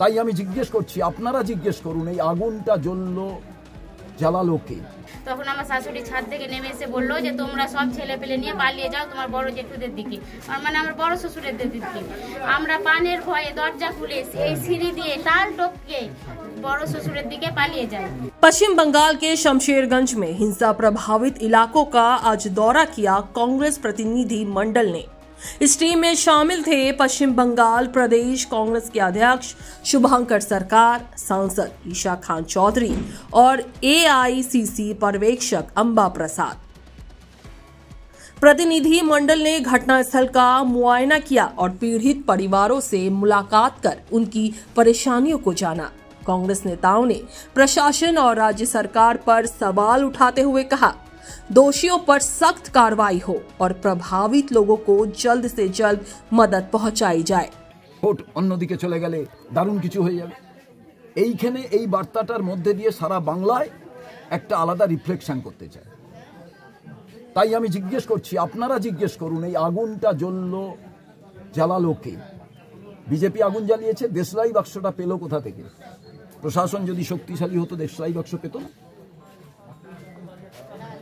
তাই আমি জিজ্ঞেস করছি, আপনারা জিজ্ঞেস করুন এই আগুনটা জ্বললো জ্বালালো কে? তখন আমার শাশুড়ি ছাদ থেকে নেমে এসে বললো যে তোমরা সব ছেলে পেলে নিয়ে পালিয়ে যাও তোমার বড় জেঠুদের দিকে, মানে আমার বড় শ্বশুরের দিকে। আমরা পানের ভয়ে দরজা খুলে এই সিঁড়ি দিয়ে টাল টপকে बड़ो ससुर दिखे पालिए जाए। पश्चिम बंगाल के शमशेरगंज में हिंसा प्रभावित इलाकों का आज दौरा किया कांग्रेस प्रतिनिधि मंडल ने। इस टीम में शामिल थे पश्चिम बंगाल प्रदेश कांग्रेस के अध्यक्ष शुभंकर सरकार, सांसद ईशा खान चौधरी और एआईसीसी पर्यवेक्षक अंबा प्रसाद। प्रतिनिधि मंडल ने घटनास्थल का मुआयना किया और पीड़ित परिवारों से मुलाकात कर उनकी परेशानियों को जाना। कांग्रेस नेताओं ने प्रशासन और राज्य सरकार पर सवाल उठाते हुए कहा, दोषियों पर सख्त कार्रवाई हो और प्रभावित लोगों को जल्द से जल्द मदद पहुंचाई जाए। ভোট অন্যদিকে চলে গেলে দারুণ কিছু হয়ে যাবে। এইখানে এই বার্তাটার মধ্যে দিয়ে সারা বাংলায় একটা আলাদা রিফ্লেকশন করতে চায়। তাই আমি জিজ্ঞেস করছি, আপনারা জিজ্ঞেস করুন এই আগুনটা জ্বললো জ্বালালো কে? বিজেপি আগুন জ্বালিয়েছে, দেশলাই বাক্সটা পেল কোথা থেকে? প্রশাসন যদি শক্তিশালী হতো দেশলাই বাক্স পেত না।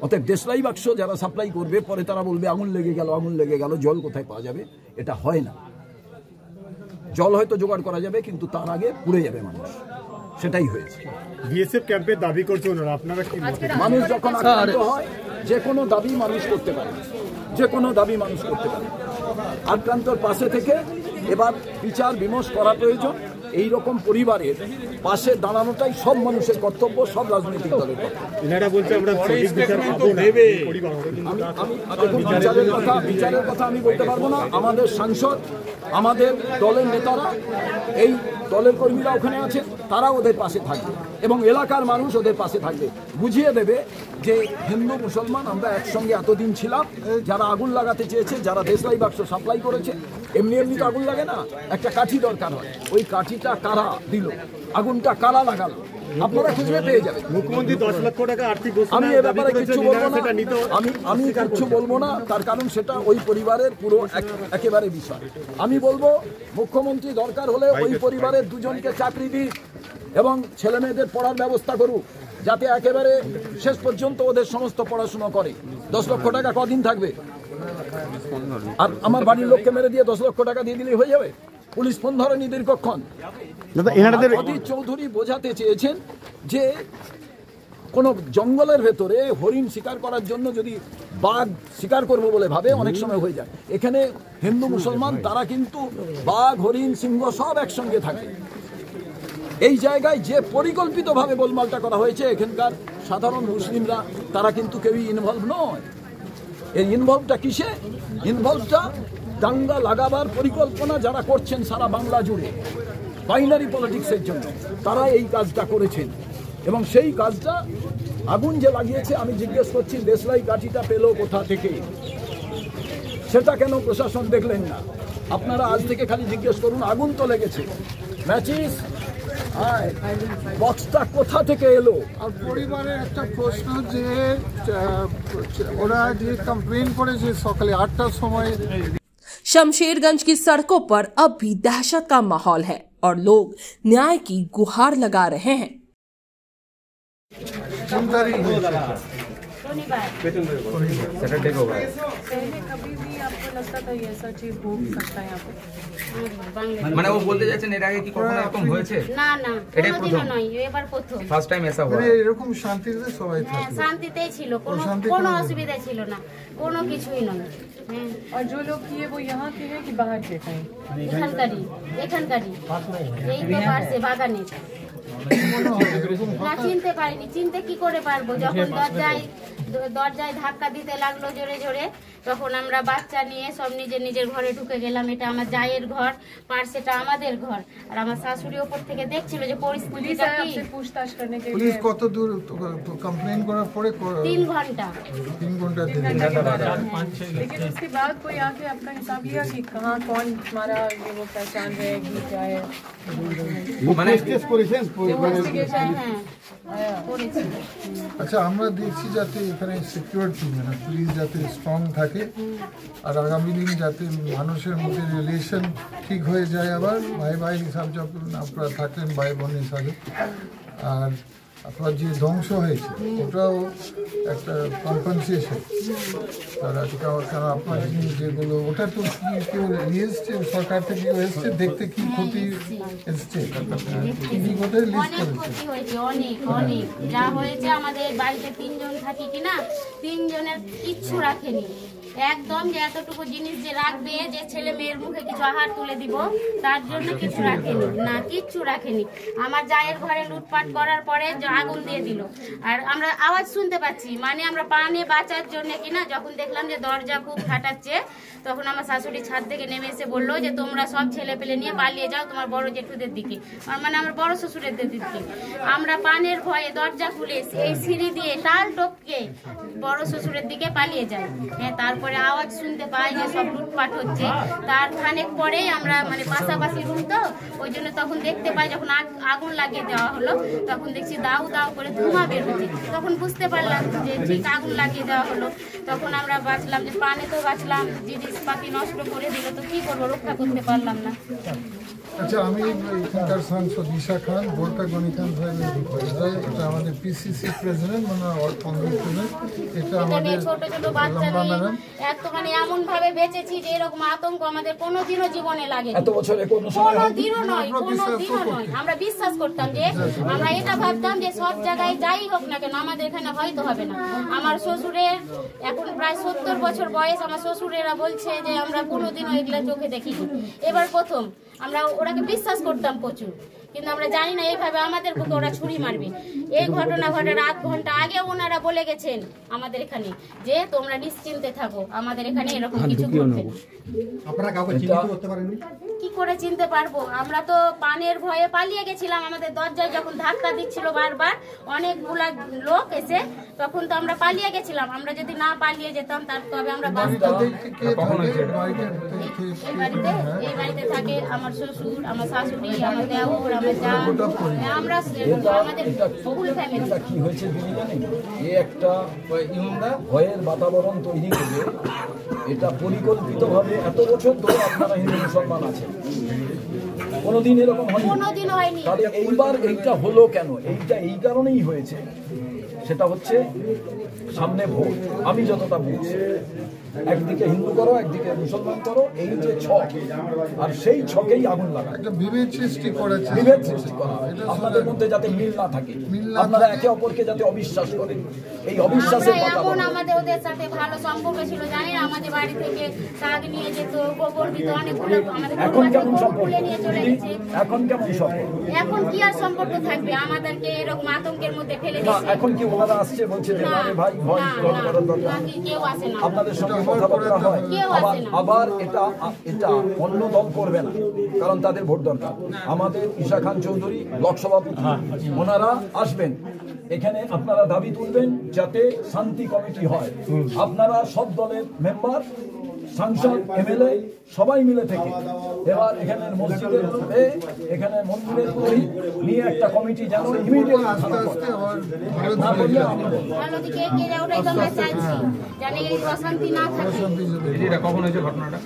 অতএব দেশলাই বাক্স যারা সাপ্লাই করবে পরে তারা বলবে আগুন লেগে গেল, জল কোথায় পাওয়া যাবে? এটা হয় না। জল হয়তো জোগাড় করা যাবে কিন্তু তার আগে পুড়ে যাবে মানুষ, সেটাই হয়েছে। বিএসএফ ক্যাম্পে দাবি করছেন আপনারা কি? মানুষ যখন আক্রান্ত হয় যে কোনো দাবি মানুষ করতে পারে, যে কোনো দাবি মানুষ করতে পারে। আক্রান্তর পাশে থেকে এবার বিচার বিমর্শ করা প্রয়োজন। এই রকম পরিবারের পাশে দাঁড়ানোটাই সব মানুষের কর্তব্য, সব রাজনৈতিক দলের কর্তব্য। বিচারের কথা আমি বলতে পারবো না। আমাদের সাংসদ, আমাদের দলের নেতারা, এই দলের কর্মীরা ওখানে আছেন, তারা ওদের পাশে থাকবে এবং এলাকার মানুষ ওদের পাশে থাকবে, বুঝিয়ে দেবে যে হিন্দু মুসলমান আমরা একসঙ্গে এতদিন ছিলাম। যারা আগুন লাগাতে চেয়েছে, যারা দেশলাই বাক্স সাপ্লাই করেছে, এমনি এমনি তো আগুন লাগে না, একটা কাঠি দরকার হয়। ওই কাঠিটা কারা দিল, আগুনটা কারা লাগালো, আপনারা খুঁজে পেয়ে যাবেন। মুখ্যমন্ত্রী 10 লক্ষ টাকা আর্থিক আমি এ ব্যাপারে কিছু বলবো না, আমি কিছু বলবো না, তার কারণ সেটা ওই পরিবারের পুরো একেবারে বিষয়। আমি বলবো মুখ্যমন্ত্রী দরকার হলে ওই পরিবারের দুজনকে চাকরি দিক এবং ছেলে মেয়েদের পড়ার ব্যবস্থা করুক, যাতে একেবারে শেষ পর্যন্ত ওদের সমস্ত পড়াশোনা করে। 10 লক্ষ টাকা কদিন থাকবে? আর আমার বাড়ির লোককে মেরে দিয়ে 10 লক্ষ টাকা দিয়ে দিলেই হয়ে যাবে? পুলিশ ফোন ধরেনি দীর্ঘক্ষণ। অধীর চৌধুরী বোঝাতে চেয়েছেন যে কোন জঙ্গলের ভেতরে হরিণ শিকার করার জন্য যদি বাঘ শিকার করবো বলে ভাবে, অনেক সময় হয়ে যায়। এখানে হিন্দু মুসলমান তারা কিন্তু বাঘ, হরিণ, সিংহ সব একসঙ্গে থাকে। এই জায়গায় যে পরিকল্পিতভাবে গোলমালটা করা হয়েছে, এখানকার সাধারণ মুসলিমরা তারা কিন্তু কেউই ইনভলভ নয়। এই ইনভলভটা কিসে? ইনভলভটা দাঙ্গা লাগাবার পরিকল্পনা যারা করছেন সারা বাংলা জুড়ে বাইনারি পলিটিক্সের জন্য, তারা এই কাজটা করেছেন এবং সেই কাজটা আগুন যে লাগিয়েছে। আমি জিজ্ঞেস করছি দেশলাই কাঠিটা পেল কোথা থেকে? সেটা কেন প্রশাসন দেখলেন না? আপনারা আজ থেকে খালি জিজ্ঞেস করুন, আগুন তো লেগেছে, ম্যাচিস বক্সটা কোথা থেকে এলো? আর পরিবারের একটা প্রশ্ন যে ওরা যে কমপ্লেন করেছে সকালে 8টার সময়। शमशेरगंज की सड़कों पर अब भी दहशत का माहौल है और लोग न्याय की गुहार लगा रहे हैं। सैटरडे को पहले कभी भी आपको लगता था ये ऐसा चीज हो सकता है यहाँ पे? মানে ও বলতে যাচ্ছেন এর আগে কি কখনো এরকম হয়েছে? না না, কোনোদিনও নয়, এবার প্রথম। ফার্স্ট টাইম এসা হলো। এরকম শান্তিতে সবাই থাকে, শান্তিতেই ছিল, কোনো অসুবিধা ছিল না, কোনো কিছুই নয়। और जो लोग किए वो यहाँ के हैं कि बाहर के हैं? এখানকারই এই তো পাশে বাগানে। না চিনতে পারিনি, চিনতে কি করে পারবো? যখন দরজায় ধাক্কা দিতে লাগলো জোরে জোরে, তখন আমরা বাচ্চা নিয়ে সব নিজের ঘরে ঢুকে গেলাম। এটা আমার জায়ের ঘর, পার্সেটা আমাদের ঘর। আর আমার শাশুড়ি ওপর থেকে দেখছিল যে পরিস্থিতিটা কি। पूछताछ करने के পুলিশ কত দূর কমপ্লেন করার পরে? 3 ঘন্টা। 3 ঘন্টা लेकिन उसके बाद कोई आके आपका हिसाब लिया कि कहाँ कौन मारा, ये वो पहचान रहे कि क्या है? মানে টেস্ট করেছেন? ইনভেস্টিগেশন, হ্যাঁ করেছি। আচ্ছা, আমরা দেখছি যাতে এখানে সিকিউরিটি মানে পুলিশ যাতে স্ট্রং থাকে আর আগামী দিন যাতে মানুষের মধ্যে রিলেশন ঠিক হয়ে যায়, আবার ভাই ভাই হিসাব যখন আপনারা থাকলেন ভাই বোন হিসাবে, আর আপনার যে ধ্বংস হয়েছে ওটাও একটা কম্পেনসেশন তারা, কারণ আপনার জিনিস যেগুলো ওটা তো কেউ নিয়ে এসছে সরকার থেকে, কেউ এসছে দেখতে কি ক্ষতি এসছে, কি কোথায় লিস্ট অনেক করেছে? ক্ষতি হয়েছে, অনেক অনেক যা হয়েছে। আমাদের বাড়িতে 3 জন থাকি কিনা, 3 জনের কিচ্ছু রাখেনি একদম, যে এতটুকু জিনিস যে রাখবে, যে ছেলে মেয়ের মুখে কিছু আহার তুলে দিব তার জন্য কিছু রাখেনি, না কিচ্ছু রাখেনি। আমার জায়ের ঘরে লুটপাট করার পরে আগুন দিয়ে দিল, আর আমরা আওয়াজ শুনতে পাচ্ছি, মানে আমরা প্রাণে বাঁচার জন্য কিনা যখন দেখলাম যে দরজা খুব ফাটাচ্ছে, তখন আমার শাশুড়ি ছাদ থেকে নেমে এসে বললো যে তোমরা সব ছেলে পেলে নিয়ে পালিয়ে যাও তোমার বড় জেঠুদের দিকে, মানে আমার বড় শ্বশুরের দিকে। আমরা পানের ভয়ে দরজা খুলে এই সিঁড়ি দিয়ে টাল টপকে বড় শ্বশুরের দিকে পালিয়ে যাই। হ্যাঁ, তারপরে আওয়াজ শুনতে পাই যে সব লুটপাট হচ্ছে। তার খানেক পরেই আমরা মানে পাশাপাশি রুম তো, ওই জন্য তখন দেখতে পাই যখন আগুন লাগিয়ে দেওয়া হলো, তখন দেখছি দাউ দাউ করে ধোঁয়া বের হচ্ছে। তখন বুঝতে পারলাম যে ঠিক আগুন লাগিয়ে দেওয়া হলো। তখন আমরা বাঁচলাম, যে প্রাণে তো বাঁচলাম, জিনিসপাতি নষ্ট করে দিল, তো কি করবো, রক্ষা করতে পারলাম না। আচ্ছা, আমি এখানকার সাংসদ ঈশা খান, বোরকা গনি খান সাহেব, এটা আমাদের পিসিসি প্রেসিডেন্ট, মানে কংগ্রেস প্রেসিডেন্ট, এটা আমাদের ছোট ছোট বাচ্চা লম্বা নিয়ে ম্যাডাম। এত মানে এমন ভাবে বেঁচেছি যে এরকম আতঙ্ক আমাদের কোনোদিনও জীবনে লাগে এত বছরে কোনো সময় হয়নি। কোনোদিনও নয়, কোনোদিনও নয়। আমরা বিশ্বাস করতাম যে, আমরা এটা ভাবতাম যে সব জায়গায় যাই হোক না কেন আমাদের এখানে হয়তো হবে না। আমার শ্বশুরের এখন প্রায় 70 বছর বয়স, আমার শ্বশুরেরা বলছে যে আমরা কোনোদিনও এগুলা চোখে দেখিনি, এবার প্রথম। আমরা ওরাকে বিশ্বাস করতাম প্রচুর, কিন্তু আমরা জানি না এইভাবে আমাদের বুকে ওরা ছুরি মারবে। এই ঘটনা ঘটার 8 ঘন্টা আগে ওনারা বলে গেছেন আমাদের এখানে যে তোমরা নিশ্চিন্তে থাকো, আমাদের এখানে এরকম কিছু ঘটবে না। আপনারা কাউকে চিহ্নিত করতে পারেননি? কি করে চিনতে পারবো? আমরা তো পানের ভয়ে পালিয়ে গেছিলাম। আমাদের দরজায় যখন ধাক্কা দিচ্ছিল বারবার অনেকগুলা লোক এসে, তখন তো আমরা পালিয়ে গেছিলাম। আমরা যদি না পালিয়ে যেতাম তার তবে আমরা বাঁচতাম। এই বাড়িতে থাকে আমার শ্বশুর, আমার শাশুড়ি, আমার দেওর, আমার যা, আমরা আমাদের ফুল ফ্যামিলি। এটা কি হয়েছে তিনি জানেন? এ একটা ভয়ের বাতাবরণ তৈরি করে, এটা পরিকল্পিতভাবে এত বছর ধরে আপনারা হিন্দু মুসলমান আছেন, কোনোদিন এরকম হয়নি। কোনোদিন হয়নি। তাহলে এইবার এইটা হলো কেন? এইটা এই কারণেই হয়েছে, সেটা হচ্ছে সামনে ভোট। আমি যতটা বুঝছি, একদিকে হিন্দু করো, একদিকে মুসলমান করো, এই যে ছক, আর সেই ছকেই আগুন লাগা, একটা বিভেদ সৃষ্টি করেছে, বিভেদ সৃষ্টি করা। আপনাদের মধ্যে যাতে মিল না থাকে, আপনারা একে অপরকে যাতে অবিশ্বাস করেন, এই অবিশ্বাসের আমরা কথা এমন বলেন। আমাদের ওদের সাথে ভালো সম্পর্ক ছিল, জানেন, আমাদের বাড়ি থেকে শাক নিয়ে যেত, গোবর দিত, অনেকগুলো আমাদের এখন কেমন গরু সম্পর্ক? তুলে নিয়ে চলে গেছে। এখন কেমন সম্পর্ক? এখন কি আর সম্পর্ক থাকবে? আমাদেরকে এরকম আতঙ্কের মধ্যে ফেলে না, দিয়েছে। এখন কি ওনারা আসছে বলছে যে না, না রে ভাই, ভয় না, ভয় না, করার দরকার বাকি কেউ আসে না। আপনাদের সঙ্গে কথাবার্তা হয়? কেউ আবার আসে না। আবার এটা এটা অন্য দল করবে না, কারণ তাদের ভোট দরকার। আমাদের ঈশা খান চৌধুরী ব্লক সভাপতি, ওনারা আসবেন এখানে। আপনারা দাবি তুলবেন যাতে শান্তি কমিটি হয়। আপনারা সব দলের মেম্বার, সাংসদ, এমএলএ সবাই মিলে থেকে এবার এখানের মসজিদের এখানে মন্দিরের পুরোহিত নিয়ে একটা কমিটি যেন ইমিডিয়েট আস্তে আস্তে আবার ভালো দিকে এগিয়ে যাওয়াটাই তো আমরা চাইছি, জানি এই অশান্তি না থাকে। শান্তি যদি এটা কখন হয়েছে ঘটনাটা?